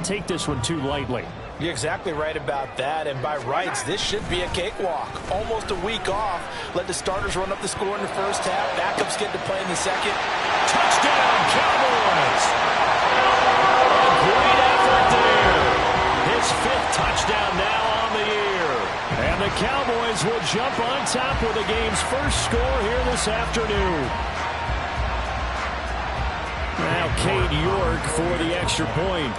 can't take this one too lightly. You're exactly right about that, and by rights, this should be a cakewalk. Almost a week off. Let the starters run up the score in the first half. Backups get to play in the second. Touchdown, Cowboys! A great effort there. His 5th touchdown now on the year. And the Cowboys will jump on top with the game's first score here this afternoon. Now Cade York for the extra point.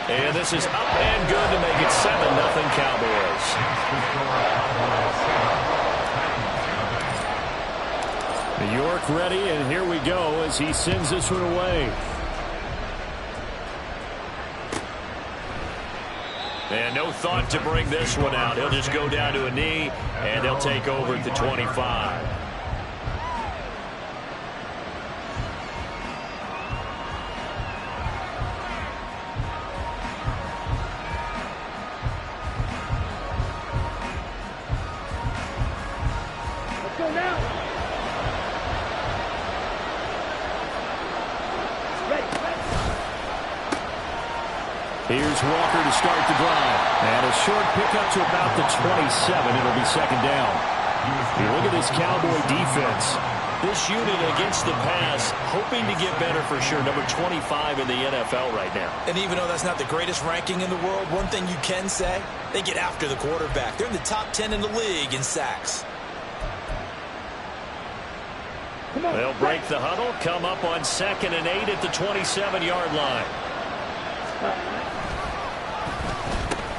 And this is up and good to make it 7-0 Cowboys. York ready, and here we go as he sends this one away. And no thought to bring this one out. He'll just go down to a knee, and they'll take over at the 25. Here's Walker to start the drive. And a short pickup to about the 27. It'll be second down. You look at this Cowboy defense. This unit against the pass, hoping to get better for sure. Number 25 in the NFL right now. And even though that's not the greatest ranking in the world, one thing you can say, they get after the quarterback. They're in the top 10 in the league in sacks. They'll break the huddle, come up on 2nd and 8 at the 27-yard line.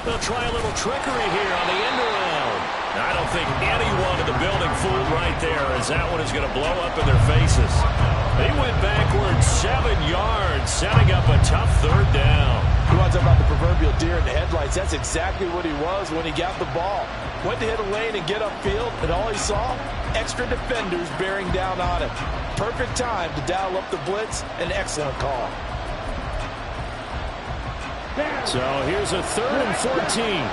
They'll try a little trickery here on the end around. I don't think anyone in the building fooled right there, as that one is going to blow up in their faces. They went backwards 7 yards, setting up a tough 3rd down. You want to talk about the proverbial deer in the headlights? That's exactly what he was when he got the ball. Went to hit a lane and get upfield, and all he saw, extra defenders bearing down on him. Perfect time to dial up the blitz. An excellent call. So here's a 3rd and 14.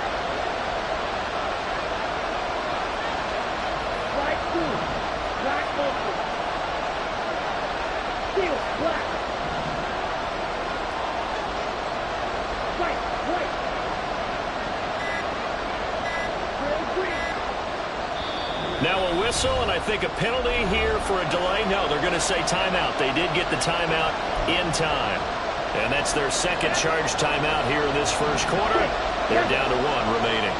Now a whistle, and I think a penalty here for a delay. No, they're going to say timeout. They did get the timeout in time. And that's their 2nd charge timeout here in this first quarter. They're down to 1 remaining.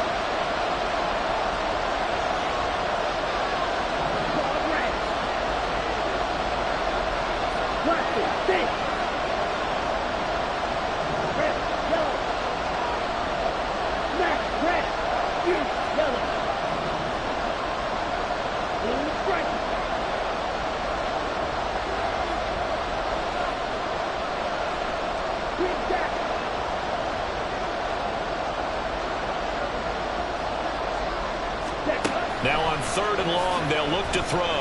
Now on 3rd and long, they'll look to throw.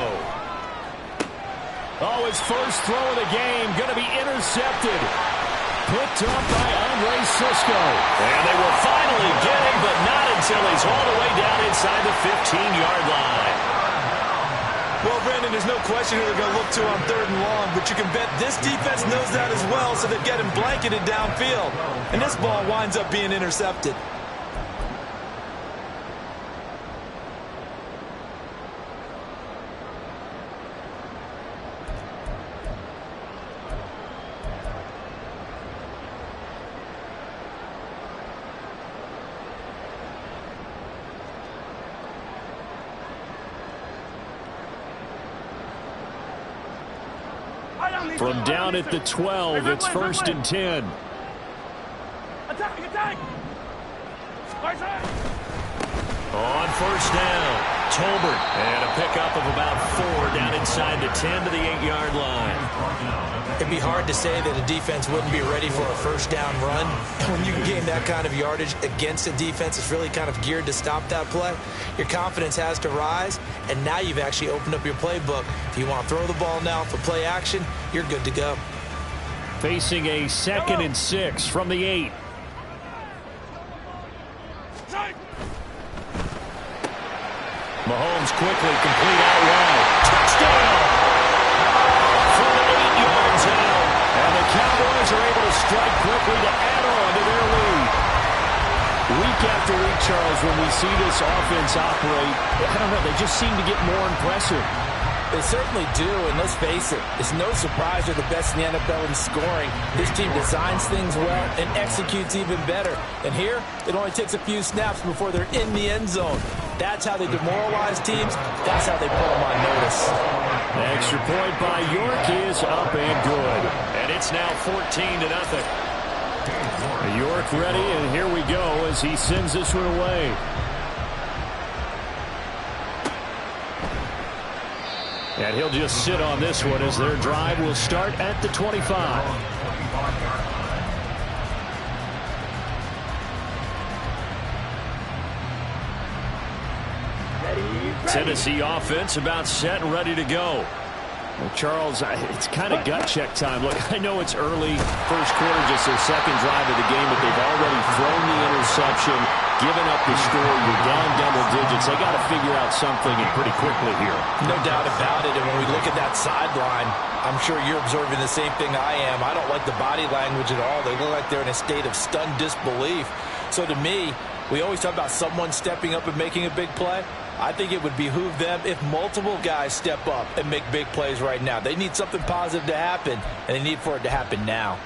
Oh, his first throw of the game going to be intercepted. Picked up by Andre Sisco. And they will finally get him, but not until he's all the way down inside the 15-yard line. Well, Brandon, there's no question who they're going to look to on 3rd and long, but you can bet this defense knows that as well, so they're getting blanketed downfield. And this ball winds up being intercepted. From down at the 12, it's 1st and 10. Attack! On 1st down, Tolbert. And a pickup of about 4 down inside the 10 to the 8-yard line. It'd be hard to say that a defense wouldn't be ready for a 1st down run. When you gain that kind of yardage against a defense, it's really kind of geared to stop that play. Your confidence has to rise, and now you've actually opened up your playbook. If you want to throw the ball now for play action, you're good to go. Facing a 2nd and 6 from the 8. Mahomes quickly complete out wide. Touchdown! From the after week, Charles, when we see this offense operate, I don't know, they just seem to get more impressive. They certainly do, and let's face it, it's no surprise they're the best in the NFL in scoring. This team designs things well and executes even better. And here, it only takes a few snaps before they're in the end zone. That's how they demoralize teams. That's how they put them on notice. The extra point by York is up and good. And it's now 14-0. York ready, and here we go as he sends this one away. And he'll just sit on this one as their drive will start at the 25. Tennessee offense about set and ready to go. Well, Charles, it's kind of gut check time. Look, I know it's early, first quarter, just their second drive of the game, but they've already thrown the interception, given up the score. You're down double digits. They got to figure out something, and pretty quickly here. No doubt about it. And when we look at that sideline, I'm sure you're observing the same thing I am. I don't like the body language at all. They look like they're in a state of stunned disbelief. So to me, we always talk about someone stepping up and making a big play. I think it would behoove them if multiple guys step up and make big plays right now. They need something positive to happen, and they need for it to happen now.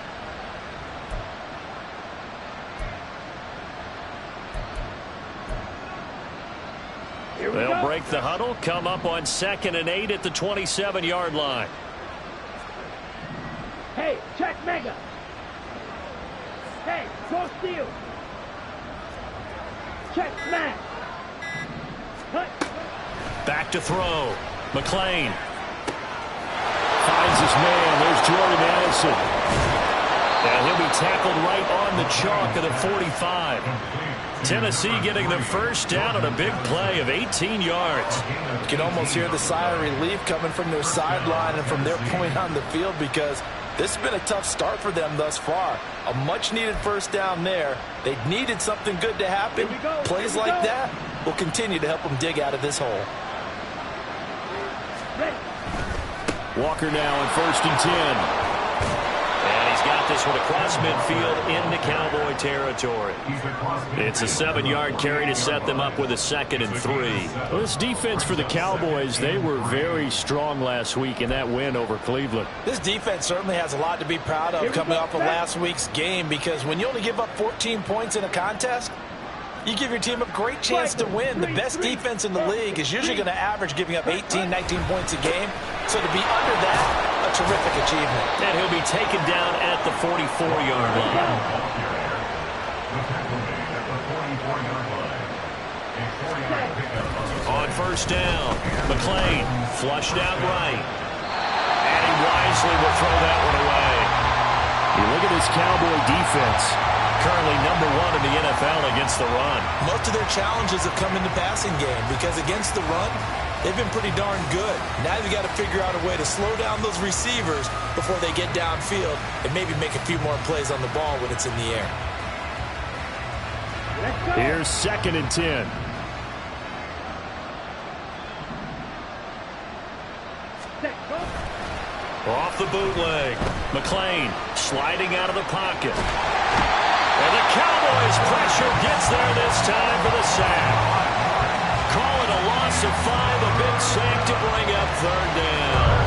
They'll break the huddle, come up on 2nd and 8 at the 27-yard line. Hey, check mega. Hey, go steal. Check smash. Back to throw. McClain finds his man. There's Jordan Addison. And he'll be tackled right on the chalk of the 45. Tennessee getting the first down on a big play of 18 yards. You can almost hear the sigh of relief coming from their sideline and from their point on the field, because this has been a tough start for them thus far. A much-needed first down there. They needed something good to happen. Plays like that will continue to help them dig out of this hole. Walker now on 1st and 10. And he's got this one across midfield into Cowboy territory. It's a 7-yard carry to set them up with a 2nd and 3. Well, this defense for the Cowboys, they were very strong last week in that win over Cleveland. This defense certainly has a lot to be proud of coming off of last week's game, because when you only give up 14 points in a contest, you give your team a great chance to win. The best defense in the league is usually going to average giving up 18, 19 points a game. So to be under that, a terrific achievement. And he'll be taken down at the 44-yard line. On 1st down, McClain flushed out right. And he wisely will throw that one away. You look at this Cowboy defense. Currently number 1 in the NFL against the run. Most of their challenges have come in the passing game, because against the run, they've been pretty darn good. Now they've got to figure out a way to slow down those receivers before they get downfield and maybe make a few more plays on the ball when it's in the air. Here's 2nd and 10. Off the bootleg. McClain sliding out of the pocket. And the Cowboys' pressure gets there this time for the sack. Call it a loss of 5, a big sack to bring up 3rd down.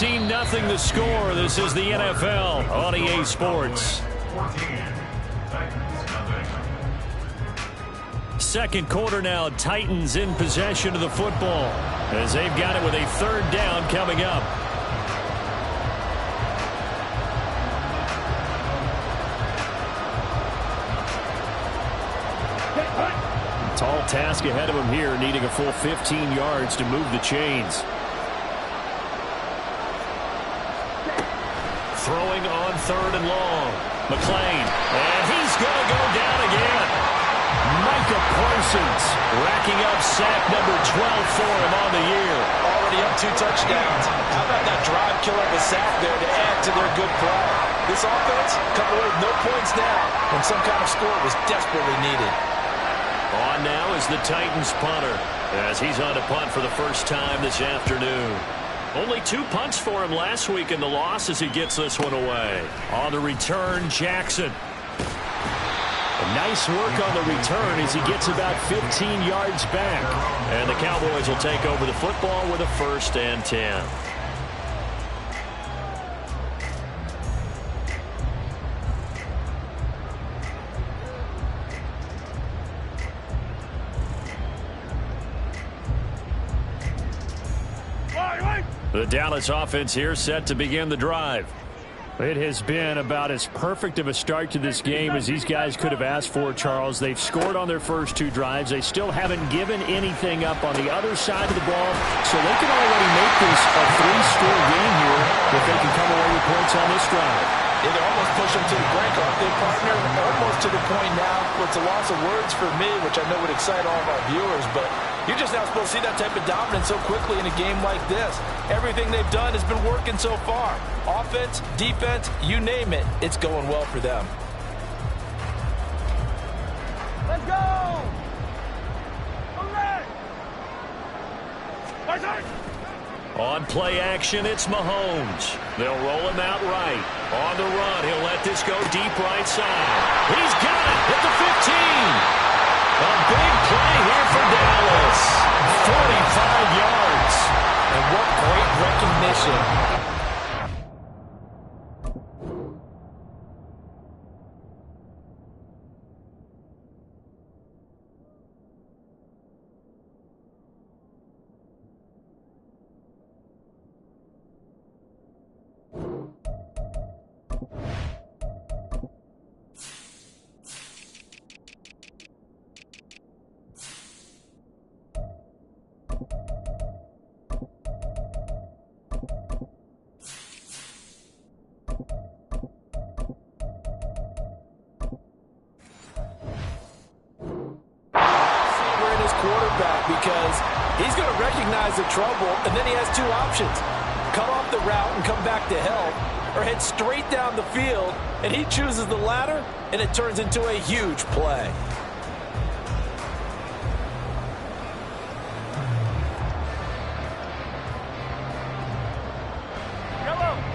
Nothing the score. This is the NFL on EA Sports. 2nd quarter now. Titans in possession of the football as they've got it with a 3rd down coming up. Tall task ahead of him here, needing a full 15 yards to move the chains. Throwing on 3rd and long. McClain. And he's going to go down again. Micah Parsons racking up sack number 12 for him on the year. Already up 2 touchdowns. How about that drive killer of a sack there to add to their good play. This offense coming away with no points now when some kind of score was desperately needed. On now is the Titans punter as he's on to punt for the first time this afternoon. Only 2 punts for him last week in the loss as he gets this one away. On the return, Jackson. Nice work on the return as he gets about 15 yards back. And the Cowboys will take over the football with a 1st and 10. The Dallas offense here set to begin the drive. It has been about as perfect of a start to this game as these guys could have asked for, Charles. They've scored on their first 2 drives. They still haven't given anything up on the other side of the ball, so they can already make this a 3-score game here if they can come away with points on this drive. They almost push them to the brink, aren't they, partner? Almost to the point now where it's a loss of words for me, which I know would excite all of our viewers, but you're just not supposed to see that type of dominance so quickly in a game like this. Everything they've done has been working so far. Offense, defense, you name it, it's going well for them. Let's go! Alright! On play action, it's Mahomes. They'll roll him out right. On the run, he'll let this go deep right side. He's got it at the 15. A big play here for Dallas. 45 yards. And what great recognition. Quarterback, because he's going to recognize the trouble, and then he has 2 options. Cut off the route and come back to help, or head straight down the field, and he chooses the latter, and it turns into a huge play.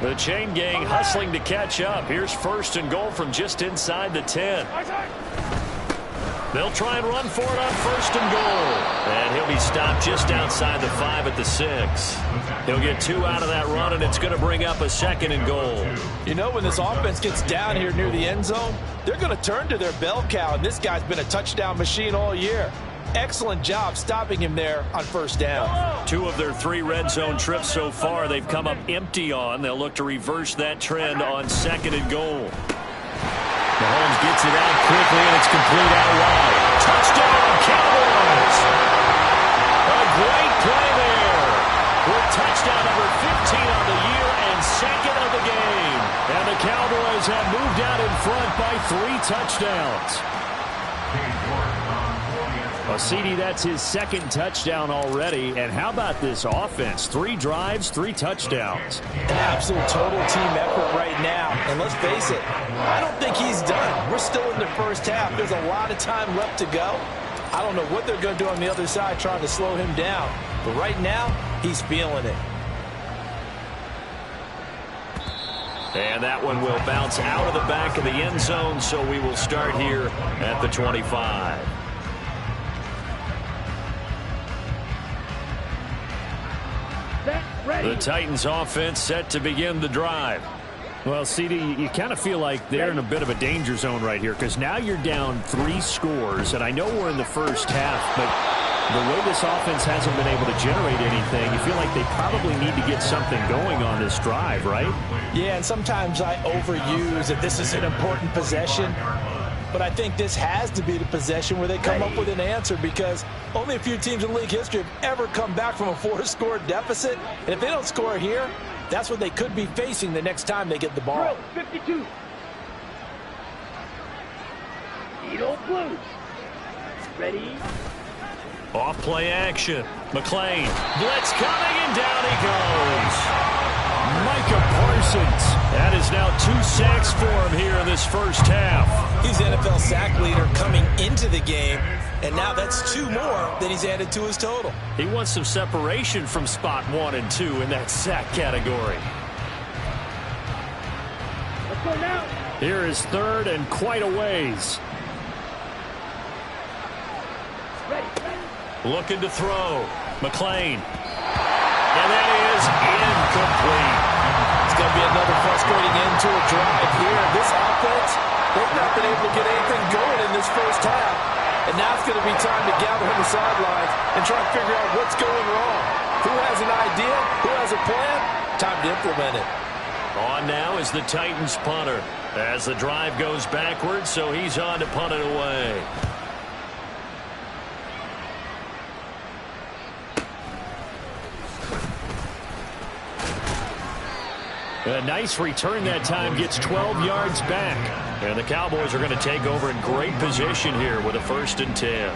The chain gang hustling to catch up. Here's 1st and goal from just inside the 10. They'll try and run for it on 1st and goal. And he'll be stopped just outside the 5 at the 6. He'll get 2 out of that run, and it's going to bring up a 2nd and goal. You know, when this offense gets down here near the end zone, they're going to turn to their bell cow, and this guy's been a touchdown machine all year. Excellent job stopping him there on 1st down. 2 of their 3 red zone trips so far they've come up empty on. They'll look to reverse that trend on 2nd and goal. Mahomes gets it out quickly, and it's complete out wide. Touchdown, Cowboys! A great play there. With touchdown number 15 on the year and 2nd of the game. And the Cowboys have moved out in front by 3 touchdowns. Well, CD, that's his 2nd touchdown already. And how about this offense? 3 drives, 3 touchdowns. An absolute total team effort right now. And let's face it, I don't think he's done. We're still in the first half. There's a lot of time left to go. I don't know what they're going to do on the other side trying to slow him down. But right now, he's feeling it. And that one will bounce out of the back of the end zone, so we will start here at the 25. The Titans offense set to begin the drive. Well, CD, you kind of feel like they're in a bit of a danger zone right here because now you're down 3 scores, and I know we're in the first half, but the way this offense hasn't been able to generate anything, you feel like they probably need to get something going on this drive, right? Yeah, and sometimes I overuse that this is an important possession. But I think this has to be the possession where they come up with an answer because only a few teams in league history have ever come back from a 4-score deficit. And if they don't score here, that's what they could be facing the next time they get the ball. 52. Edo Blues. Ready? Off play action. McLean. Blitz coming, and down he goes. Micah Parsons Parsons. That is now 2 sacks for him here in this first half. He's NFL sack leader coming into the game, and now that's 2 more than he's added to his total. He wants some separation from spot 1 and 2 in that sack category. Let's go now. Here is 3rd and quite a ways. Ready. Looking to throw. McLean. And that is incomplete. It's going to be another frustrating end to a drive here. This offense, they've not been able to get anything going in this first half. And now it's going to be time to gather on the sidelines and try to figure out what's going wrong. Who has an idea? Who has a plan? Time to implement it. On now is the Titans punter. As the drive goes backwards, so he's on to punt it away. A nice return that time, gets 12 yards back. And the Cowboys are going to take over in great position here with a 1st and 10.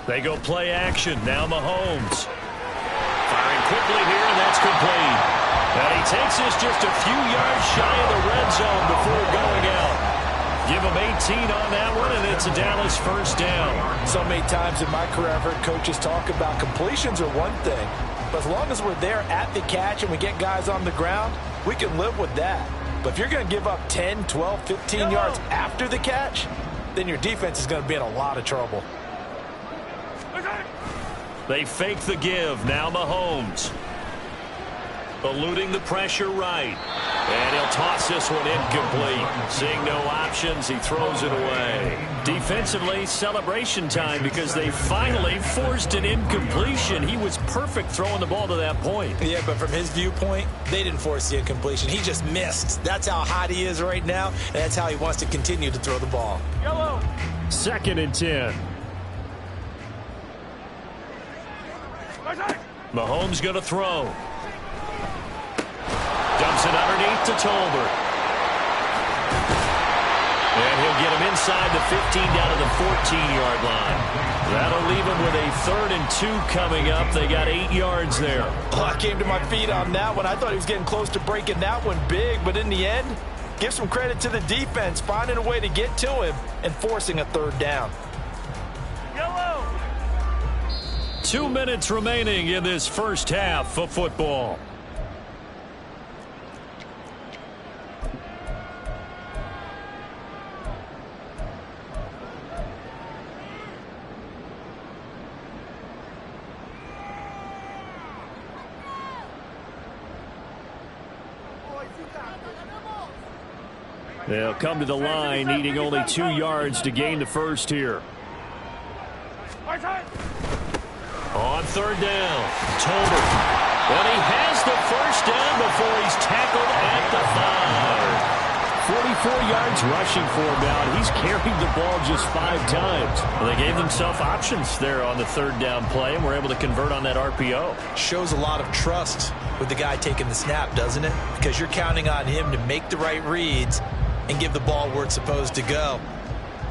They go play action. Now Mahomes. Firing quickly here, and that's complete. And he takes this just a few yards shy of the red zone before going out. Give him 18 on that one, and it's a Dallas 1st down. So many times in my career, I've heard coaches talk about completions are one thing. But as long as we're there at the catch and we get guys on the ground, we can live with that. But if you're going to give up 10, 12, 15 yards after the catch, then your defense is going to be in a lot of trouble. They fake the give. Now Mahomes. Eluding the pressure right. And he'll toss this one incomplete. Seeing no options, he throws it away. Defensively, celebration time because they finally forced an incompletion. He was perfect throwing the ball to that point. Yeah, but from his viewpoint, they didn't force the incompletion. He just missed. That's how hot he is right now, and that's how he wants to continue to throw the ball. Yellow. 2nd and 10. Mahomes going to throw. Dumps it underneath to Tolbert. And he'll get him inside the 15 down to the 14-yard line. That'll leave him with a 3rd and 2 coming up. They got 8 yards there. Oh, I came to my feet on that one. I thought he was getting close to breaking that one big, but in the end, give some credit to the defense, finding a way to get to him and forcing a 3rd down. Yellow. 2 minutes remaining in this first half of football. They'll come to the line, needing only 2 yards to gain the first here. On 3rd down, Tolbert. And he has the 1st down before he's tackled at the 5. 44 yards rushing for him now. He's carried the ball just 5 times. Well, they gave themselves options there on the 3rd down play, and were able to convert on that RPO. Shows a lot of trust with the guy taking the snap, doesn't it? Because you're counting on him to make the right reads and give the ball where it's supposed to go.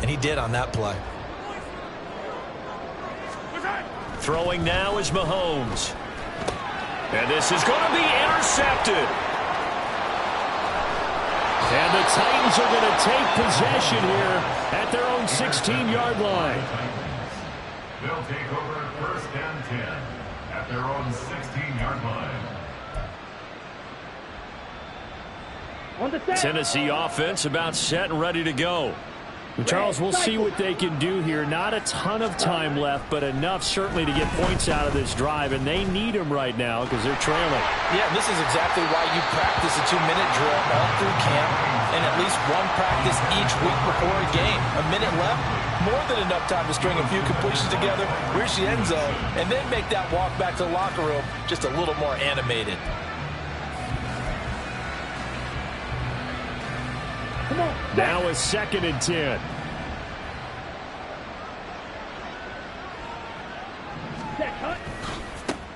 And he did on that play. Throwing now is Mahomes. And this is going to be intercepted. And the Titans are going to take possession here at their own 16-yard line. They'll take over 1st and 10 at their own 16-yard line. Tennessee offense about set and ready to go. Charles, we'll see what they can do here. Not a ton of time left, but enough certainly to get points out of this drive, and they need them right now because they're trailing. Yeah, this is exactly why you practice a 2-minute drill all through camp and at least one practice each week before a game. A minute left, more than enough time to string a few completions together, reach the end zone, and then make that walk back to the locker room just a little more animated. Now a 2nd and 10.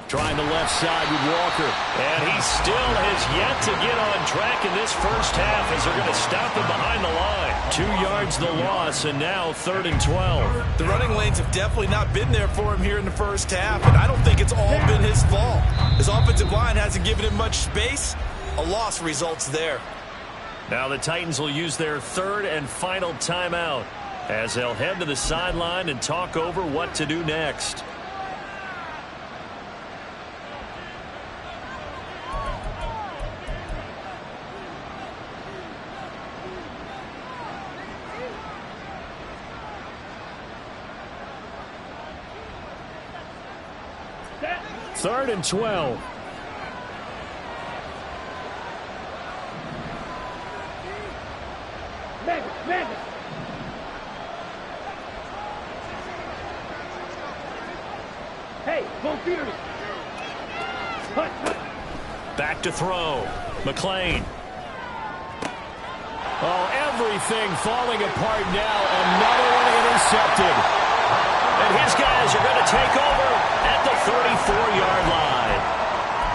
Trying the left left side with Walker. And he still has yet to get on track in this first half as they're going to stop him behind the line. 2 yards the loss, and now 3rd and 12. The running lanes have definitely not been there for him here in the first half, and I don't think it's all been his fault. His offensive line hasn't given him much space. A loss results there. Now the Titans will use their 3rd and final timeout as they'll head to the sideline and talk over what to do next. Third and 12. Hey, both feet. Back to throw. McLean. Oh, everything falling apart now. Another one intercepted. And his guys are going to take over at the 34-yard line.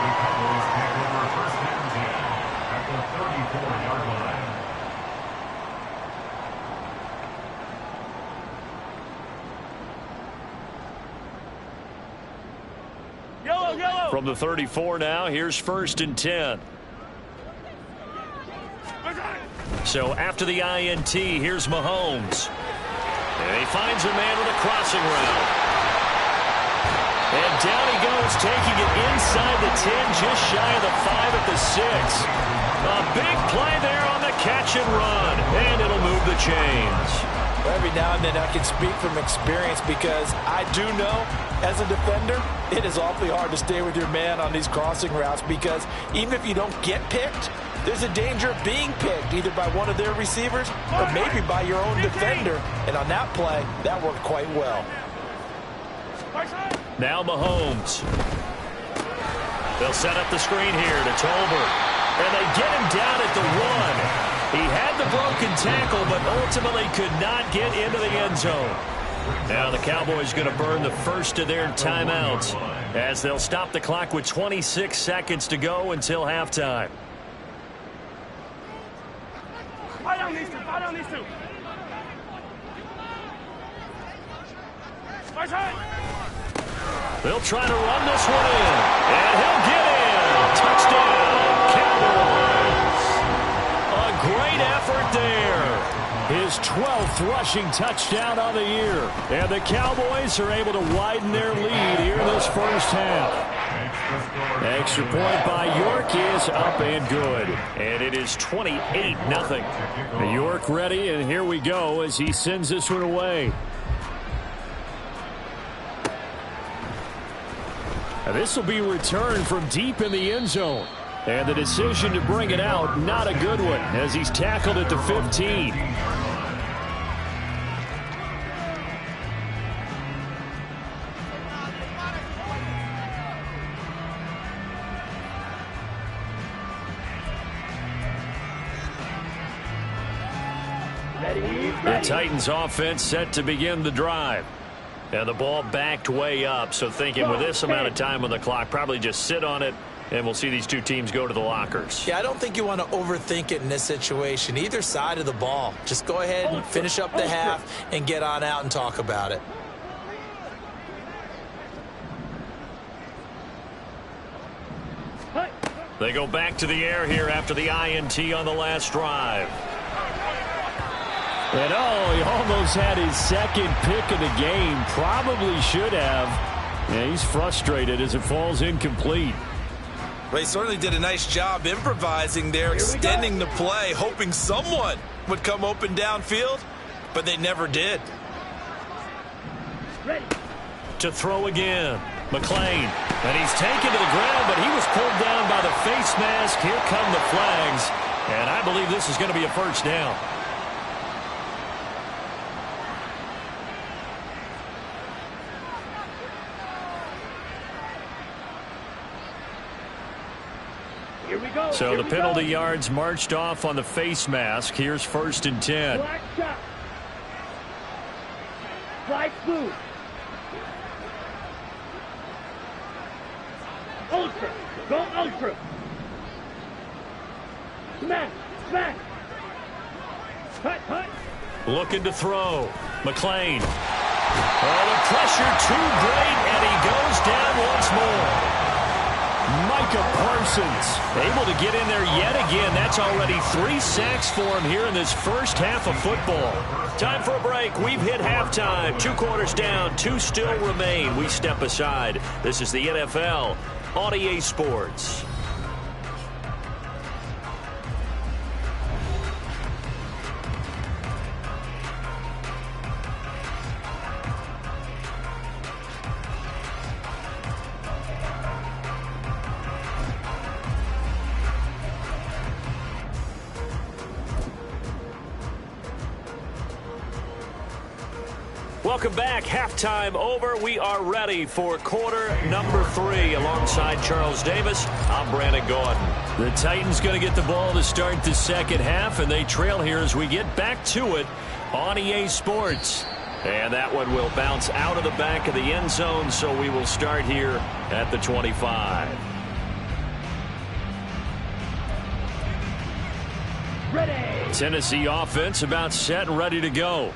The Cowboys take over 1st and 10 at the 34-yard line. Yellow. From the 34 now, here's 1st and 10. So after the INT, here's Mahomes. And he finds a man with a crossing route. And down he goes, taking it inside the 10, just shy of the 5 at the 6. A big play there on the catch and run. And it'll move the chains. Every now and then I can speak from experience because I do know, as a defender, it is awfully hard to stay with your man on these crossing routes because even if you don't get picked, there's a danger of being picked either by one of their receivers or maybe by your own defender. And on that play, that worked quite well. Now Mahomes. They'll set up the screen here to Tolbert. And they get him down at the 1. He had the broken tackle, but ultimately could not get into the end zone. Now the Cowboys going to burn the first of their timeouts as they'll stop the clock with 26 seconds to go until halftime. Fight on these two. They'll try to run this one in, and he'll get in. Touchdown, Cowboys. A great effort there. His 12th rushing touchdown of the year. And the Cowboys are able to widen their lead here in this first half. Extra point by York is up and good. And it is 28-0. York ready, and here we go as he sends this one away. This will be returned from deep in the end zone. And the decision to bring it out, not a good one, as he's tackled at the 15. The Titans offense set to begin the drive. And the ball backed way up, so thinking with this amount of time on the clock, probably just sit on it, and we'll see these two teams go to the lockers. Yeah, I don't think you want to overthink it in this situation. Either side of the ball. Just go ahead and finish up the half and get on out and talk about it. They go back to the air here after the INT on the last drive. And he almost had his second pick of the game. Probably should have. Yeah, he's frustrated as it falls incomplete. Well, he certainly did a nice job improvising there, extending the play, hoping someone would come open downfield, but they never did. Ready. To throw again. McLean. And he's taken to the ground, but he was pulled down by the face mask. Here come the flags. And I believe this is going to be a first down. Here we go. So the penalty yards marched off on the face mask. Here's 1st and 10. Black shot. Black blue. ultra. Go ultra. Smack. Smack. Cut. Cut. Looking to throw. McLean. Oh, the pressure too great, and he goes down once more. Micah Parsons able to get in there yet again. That's already 3 sacks for him here in this first half of football. Time for a break. We've hit halftime. 2 quarters down. 2 still remain. We step aside. This is the NFL on EA Sports. Welcome back. Halftime over. We are ready for quarter number 3. Alongside Charles Davis, I'm Brandon Gordon. The Titans going to get the ball to start the second half, and they trail here as we get back to it on EA Sports. And that one will bounce out of the back of the end zone, so we will start here at the 25. Ready. Tennessee offense about set and ready to go.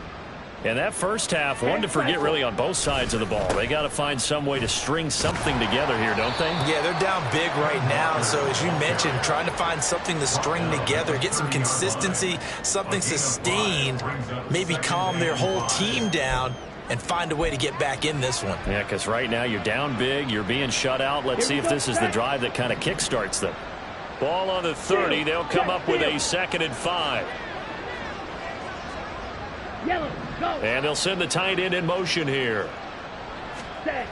And that first half, one to forget really on both sides of the ball. They got to find some way to string something together here, don't they? Yeah, they're down big right now. So as you mentioned, trying to find something to string together, get some consistency, something sustained, maybe calm their whole team down and find a way to get back in this one. Yeah, because right now you're down big, you're being shut out. Let's see if this is the drive that kind of kickstarts them. Ball on the 30. They'll come up with a 2nd and 5. Yellow. Go. And they'll send the tight end in motion here. Set.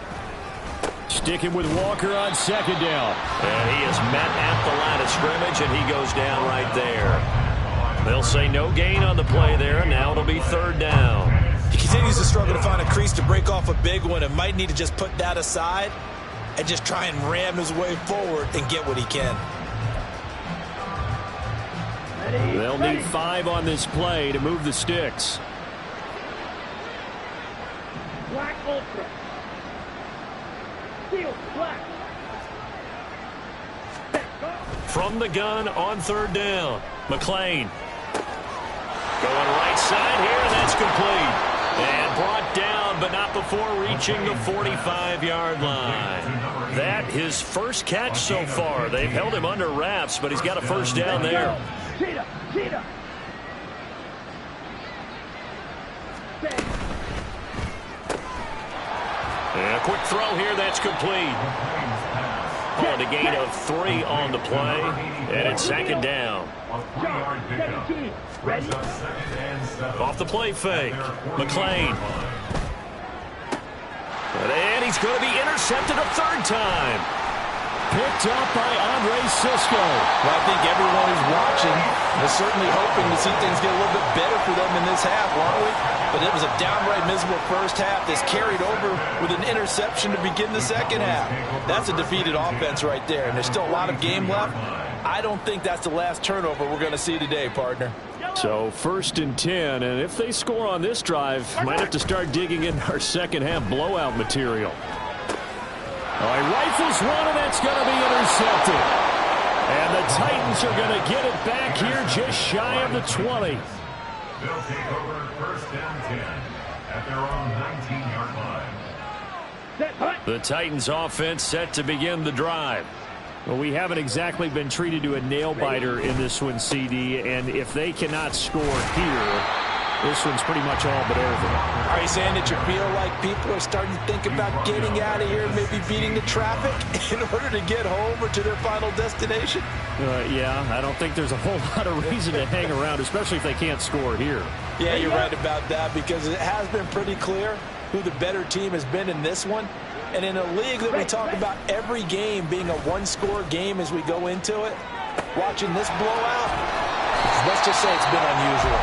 Sticking with Walker on 2nd down. And he is met at the line of scrimmage, and he goes down right there. They'll say no gain on the play there, and now it'll be 3rd down. He continues to struggle to find a crease to break off a big one and might need to just put that aside and just try and ram his way forward and get what he can. Ready. They'll need 5 on this play to move the sticks. Black ultra. Steel black. From the gun on 3rd down. McLean. Going right side here, and that's complete. And brought down, but not before reaching the 45-yard line. That his first catch so far. They've held him under wraps, but he's got a first down there. Cheetah. Cheetah. And a quick throw here, that's complete. On a gain of 3 on the play, and it's 2nd down. Off the play fake, McLean. And he's going to be intercepted a 3rd time. Picked up by Andre Sisco. Well, I think everyone who's watching is certainly hoping to see things get a little bit better for them in this half, aren't we? But it was a downright miserable first half that's carried over with an interception to begin the second half. That's a defeated offense right there, and there's still a lot of game left. I don't think that's the last turnover we're going to see today, partner. So 1st and 10, and if they score on this drive, might have to start digging in our second half blowout material. All right, rifles one, and that's going to be intercepted. And the Titans are going to get it back here just shy of the 20. They'll take over 1st and 10 at their own 19-yard line. The Titans offense set to begin the drive. Well, we haven't exactly been treated to a nail-biter in this one, CD, and if they cannot score here, this one's pretty much all but over. Are you saying that you feel like people are starting to think about getting out of here, maybe beating the traffic in order to get home or to their final destination? Yeah, I don't think there's a whole lot of reason to hang around, especially if they can't score here. Yeah, you're right about that, because it has been pretty clear who the better team has been in this one. And in a league that we talk about every game being a one-score game as we go into it, watching this blowout, let's just say it's been unusual.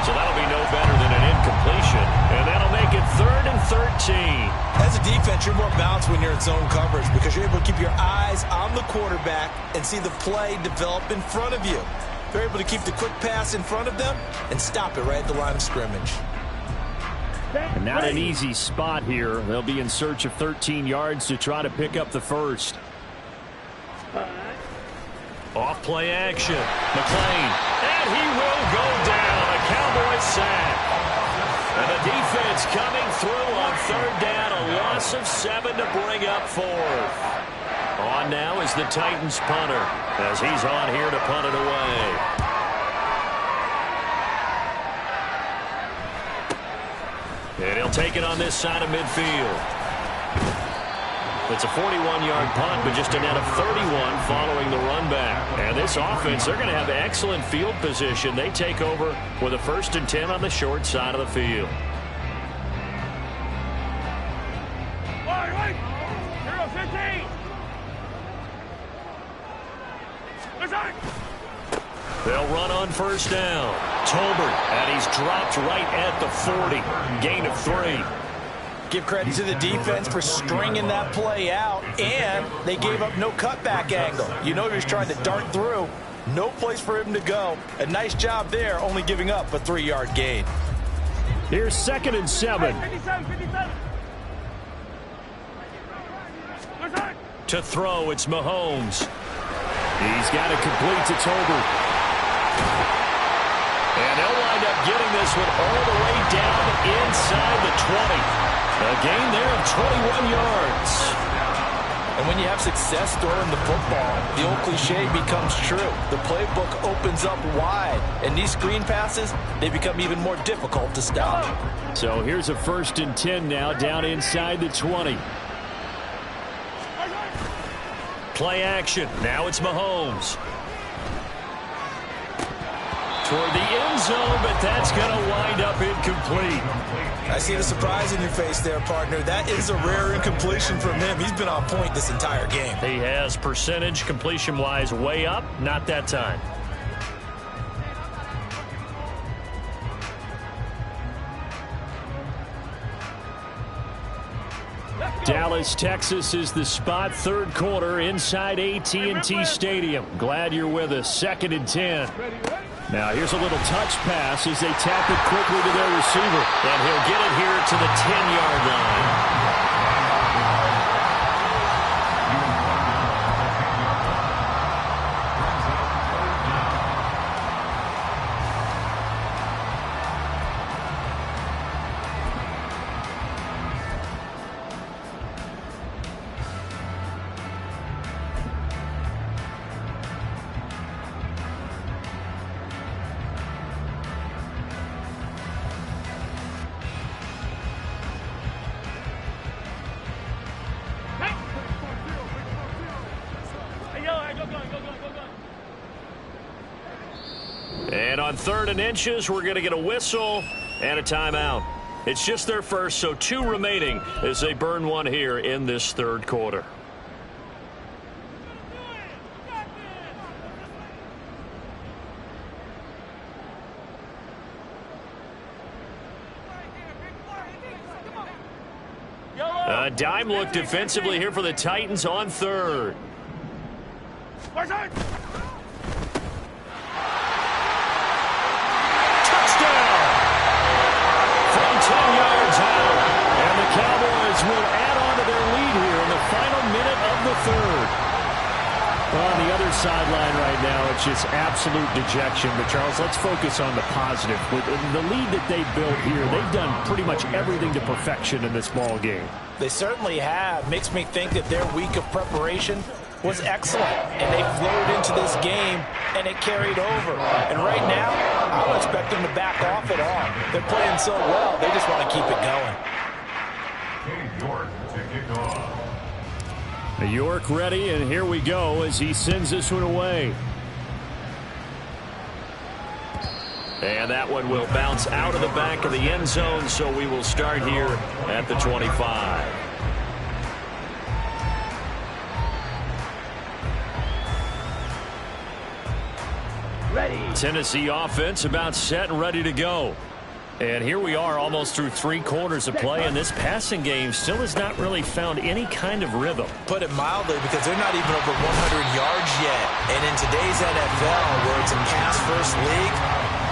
So that'll be no better than an incompletion, and that'll make it 3rd and 13. As a defense, you're more balanced when you're in zone coverage because you're able to keep your eyes on the quarterback and see the play develop in front of you. They're able to keep the quick pass in front of them and stop it right at the line of scrimmage. And not an easy spot here. They'll be in search of 13 yards to try to pick up the first. Off play action. McLean. And he will go down. A Cowboys sack. And the defense coming through on third down. A loss of 7 to bring up fourth. On now is the Titans punter as he's on here to punt it away. And he'll take it on this side of midfield. It's a 41-yard punt, but just a net of 31 following the run back. And this offense, they're going to have excellent field position. They take over with a 1st and 10 on the short side of the field. They'll run on first down. Tolbert, and he's dropped right at the 40. Gain of 3. Give credit to the defense for stringing that play out, and they gave up no cutback angle. You know he was trying to dart through. No place for him to go. A nice job there, only giving up a 3-yard gain. Here's 2nd and 7. 57. To throw, it's Mahomes. He's got it complete to Tolbert. And they'll wind up getting this one all the way down inside the 20. A gain there of 21 yards. And when you have success throwing the football, the old cliche becomes true. The playbook opens up wide, and these screen passes, they become even more difficult to stop. So here's a 1st and 10 now down inside the 20. Play action. Now it's Mahomes. Toward the end zone, but that's going to wind up incomplete. I see the surprise in your face there, partner. That is a rare incompletion from him. He's been on point this entire game. He has percentage completion-wise way up. Not that time. Dallas, Texas is the spot. 3rd quarter inside AT&T Stadium. Glad you're with us. 2nd and 10. Now here's a little touch pass as they tap it quickly to their receiver. And he'll get it here to the 10-yard line. And on 3rd and inches, we're going to get a whistle and a timeout. It's just their first, so 2 remaining as they burn one here in this 3rd quarter. A dime look defensively here for the Titans on 3rd. Cowboys will add on to their lead here in the final minute of the 3rd. Well, on the other sideline right now, it's just absolute dejection. But, Charles, let's focus on the positive. With the lead that they built here, they've done pretty much everything to perfection in this ball game. They certainly have. Makes me think that their week of preparation was excellent. And they flowed into this game, and it carried over. And right now, I don't expect them to back off at all. They're playing so well, they just want to keep it going. York to kick off. York ready, and here we go as he sends this one away. And that one will bounce out of the back of the end zone, so we will start here at the 25. Ready. Tennessee offense about set and ready to go. And here we are almost through 3 quarters of play, and this passing game still has not really found any kind of rhythm. Put it mildly, because they're not even over 100 yards yet. And in today's NFL, where it's a pass-first league,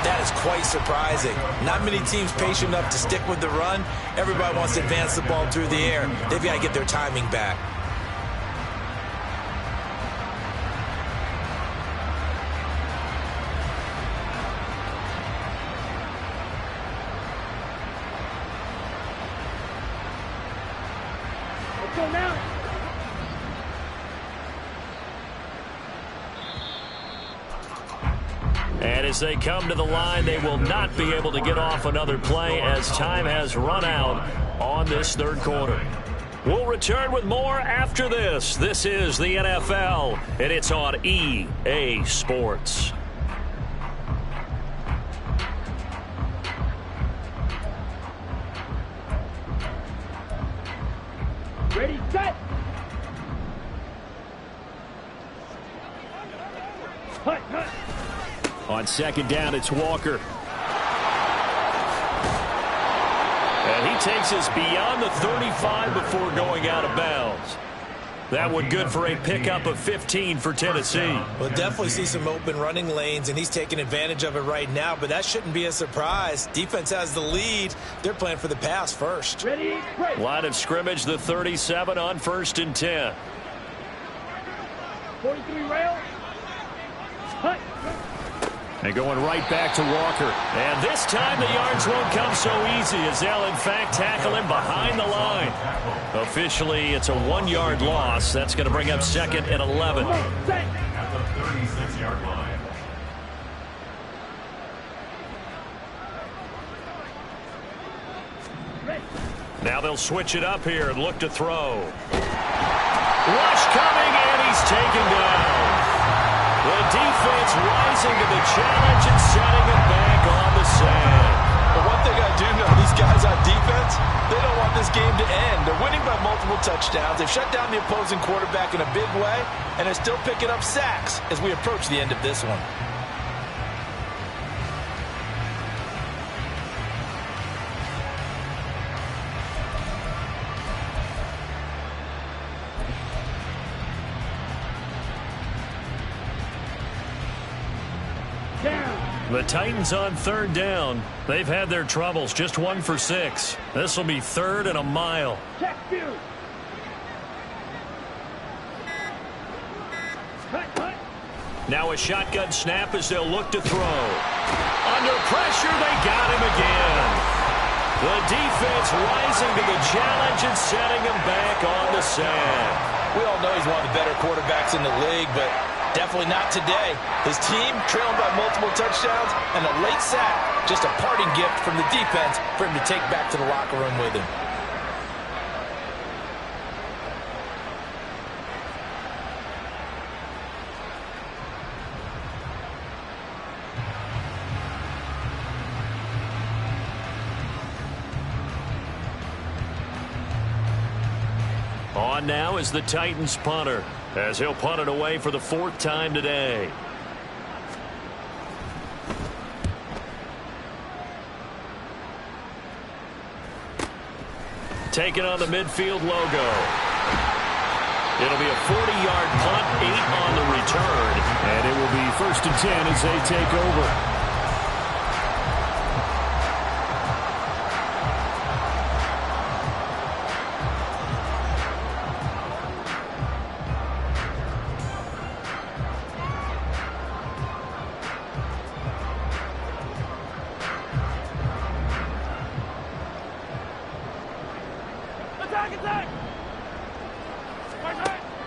that is quite surprising. Not many teams patient enough to stick with the run. Everybody wants to advance the ball through the air. They've got to get their timing back. go now. And as they come to the line, they will not be able to get off another play as time has run out on this third quarter. We'll return with more after this. This is the NFL, and it's on EA Sports. Ready, set. Hut, hut. On second down, it's Walker. And he takes us beyond the 35 before going out of bounds. That one good for a pickup of 15 for Tennessee. We'll definitely see some open running lanes, and he's taking advantage of it right now, but that shouldn't be a surprise. Defense has the lead. They're playing for the pass first. Ready, break. Line of scrimmage, the 37 on 1st and 10. 43 rail. Hut. And going right back to Walker. And this time the yards won't come so easy as they'll in fact tackle him behind the line. Officially, it's a 1-yard loss. That's going to bring up 2nd and 11. At the 36-yard line. Now they'll switch it up here and look to throw. Rush coming, and he's taken down. The defense rising to the challenge and setting it back on the sand. But one thing I do know, these guys on defense, they don't want this game to end. They're winning by multiple touchdowns. They've shut down the opposing quarterback in a big way, and they're still picking up sacks as we approach the end of this one. The Titans on 3rd down. They've had their troubles, just 1 for 6. This will be 3rd and a mile. Check view. Hut, hut. Now a shotgun snap as they'll look to throw. Under pressure, they got him again. The defense rising to the challenge and setting him back on the sand. We all know he's one of the better quarterbacks in the league, but definitely not today. His team trailing by multiple touchdowns and a late sack. Just a parting gift from the defense for him to take back to the locker room with him. On now is the Titans punter, as he'll punt it away for the 4th time today. Taking on the midfield logo. It'll be a 40-yard punt, 8 on the return, and it will be 1st and 10 as they take over.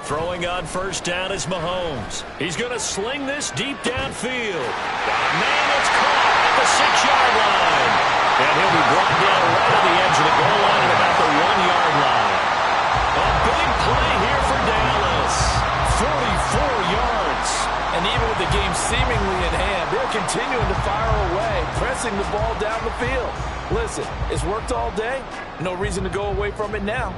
Throwing on 1st down is Mahomes. He's going to sling this deep downfield. Man, it's caught at the 6-yard line. And he'll be brought down right on the edge of the goal line at about the 1-yard line. A big play here for Dallas. 44 yards. And even with the game seemingly in hand, they're continuing to fire away, pressing the ball down the field. Listen, it's worked all day. No reason to go away from it now.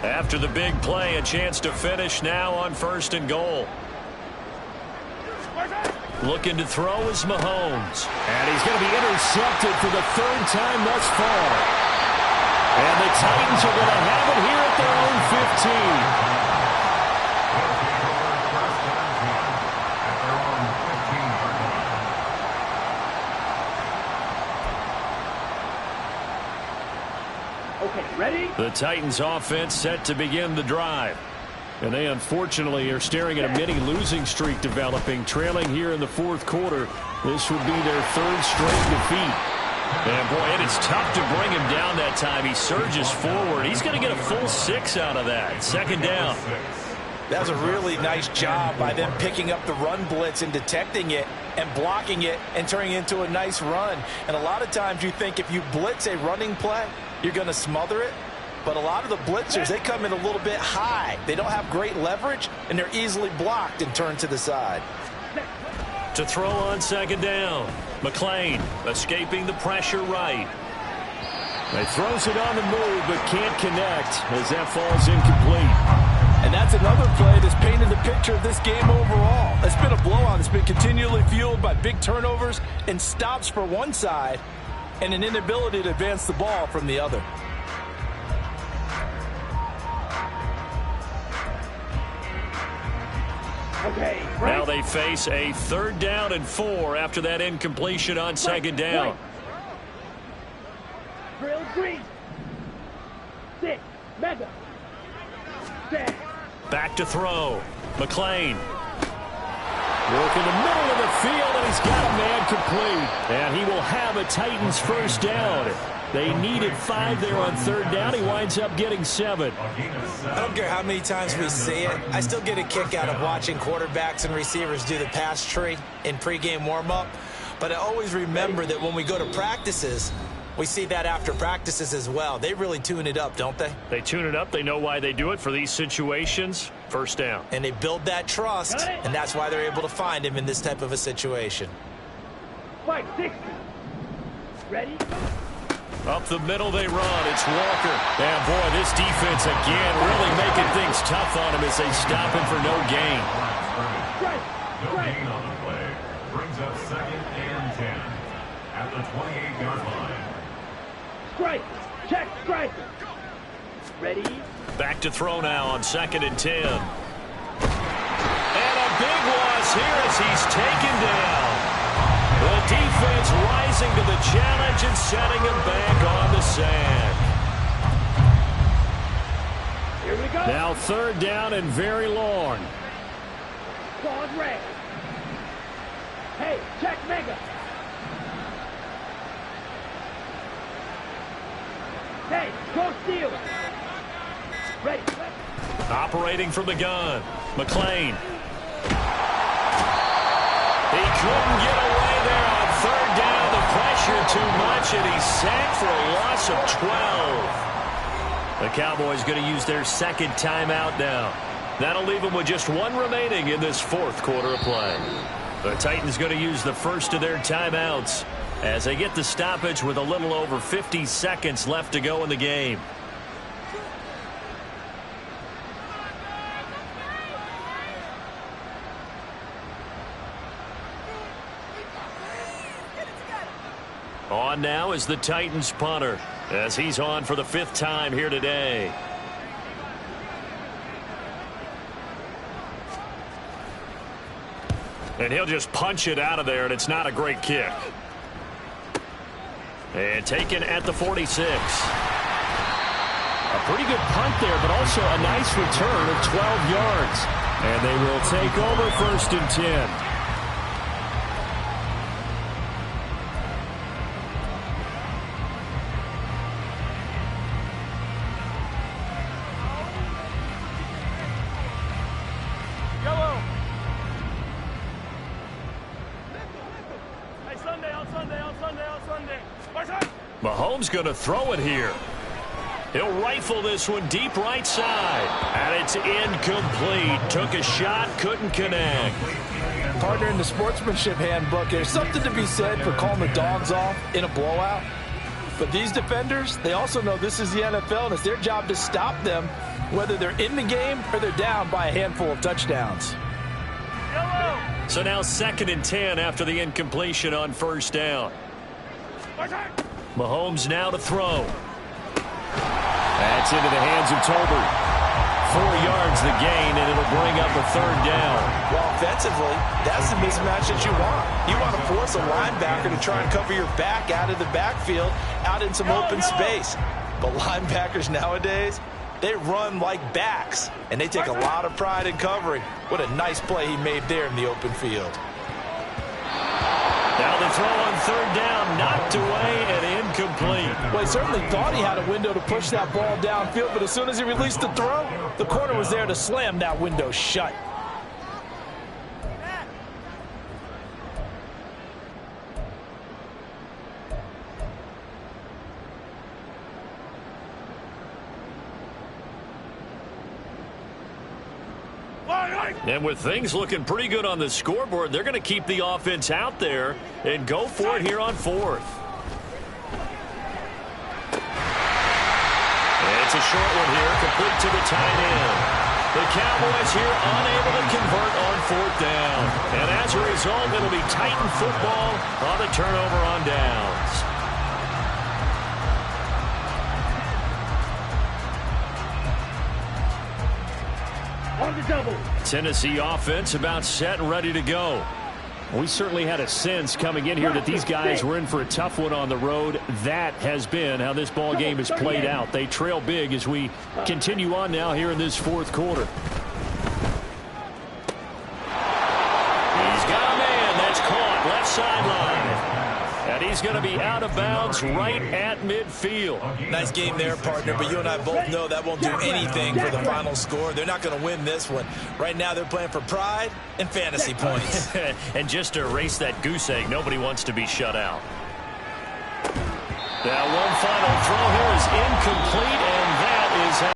After the big play, a chance to finish now on 1st and goal. Looking to throw is Mahomes. And he's going to be intercepted for the 3rd time thus far. And the Titans are going to have it here at their own 15. Ready? The Titans offense set to begin the drive. And they unfortunately are staring at a mini losing streak developing, trailing here in the 4th quarter. This would be their 3rd straight defeat. And, boy, it is tough to bring him down that time. He surges forward. He's going to get a full 6 out of that. Second down. That was a really nice job by them picking up the run blitz and detecting it and blocking it and turning it into a nice run. And a lot of times you think if you blitz a running play, you're going to smother it. But a lot of the blitzers, they come in a little bit high. They don't have great leverage, and they're easily blocked and turned to the side. To throw on second down. McClain escaping the pressure right. He throws it on the move but can't connect as that falls incomplete. And that's another play that's painted the picture of this game overall. It's been a blowout. It's been continually fueled by big turnovers and stops for one side and an inability to advance the ball from the other. Okay, now they face a 3rd down and 4 after that incompletion on second down. Drill green. 6. Mega. 10. Back to throw. McClain. Work in the middle of the field, and he's got a man complete. And he will have a Titans first down. They needed 5 there on 3rd down. He winds up getting 7. I don't care how many times we see it. I still get a kick out of watching quarterbacks and receivers do the pass tree in pregame warm-up. But I always remember that when we go to practices, we see that after practices as well. They really tune it up, don't they? They tune it up. They know why they do it for these situations. First down. And they build that trust, and that's why they're able to find him in this type of a situation. 560. Ready? Up the middle they run. It's Walker. And, boy, this defense again really making things tough on him as they stop him for no gain. No gain on the play. Brings up 2nd and 10 at the 28-yard line. Strike. Check strike. Ready? Back to throw now on 2nd and 10. And a big loss here as he's taken down. The defense rising to the challenge and setting him back on the sack. Here we go. Now 3rd down and very long. Quad red. Hey, check mega. Hey, go steal. Ready. Operating from the gun. McClain. He couldn't get away there on 3rd down. The pressure too much, and he's sacked for a loss of 12. The Cowboys going to use their 2nd timeout now. That'll leave them with just 1 remaining in this 4th quarter of play. The Titans going to use the first of their timeouts as they get the stoppage with a little over 50 seconds left to go in the game. On now is the Titans punter as he's on for the 5th time here today. And he'll just punch it out of there, and it's not a great kick. And taken at the 46. A pretty good punt there, but also a nice return of 12 yards. And they will take over 1st and 10. Mahomes going to throw it here. He'll rifle this one deep right side. And it's incomplete. Took a shot, couldn't connect. Partner, in the sportsmanship handbook, there's something to be said for calling the dogs off in a blowout. But these defenders, they also know this is the NFL, and it's their job to stop them, whether they're in the game or they're down by a handful of touchdowns. So now 2nd and 10 after the incompletion on 1st down. Mahomes now to throw. That's into the hands of Tolbert. 4 yards the gain, and it'll bring up a 3rd down. Well, offensively, that's the mismatch that you want. You want to force a linebacker to try and cover your back out of the backfield, out in some open space. But linebackers nowadays, they run like backs, and they take a lot of pride in covering. What a nice play he made there in the open field. Now the throw on third down, knocked away and incomplete. Well, he certainly thought he had a window to push that ball downfield, but as soon as he released the throw, the corner was there to slam that window shut. And with things looking pretty good on the scoreboard, they're going to keep the offense out there and go for it here on fourth. It's a short one here, complete to the tight end. The Cowboys here unable to convert on fourth down. And as a result, it'll be Titan football on the turnover on downs. On the double. Tennessee offense about set and ready to go. We certainly had a sense coming in here that these guys were in for a tough one on the road. That has been how this ball game has played out. They trail big as we continue on now here in this fourth quarter. He's got a man that's caught left sideline. And he's going to be out of bounds right at midfield. Nice game there, partner, but you and I both know that won't do anything for the final score. They're not going to win this one. Right now they're playing for pride and fantasy points. And just to erase that goose egg, nobody wants to be shut out. Now one final throw here is incomplete, and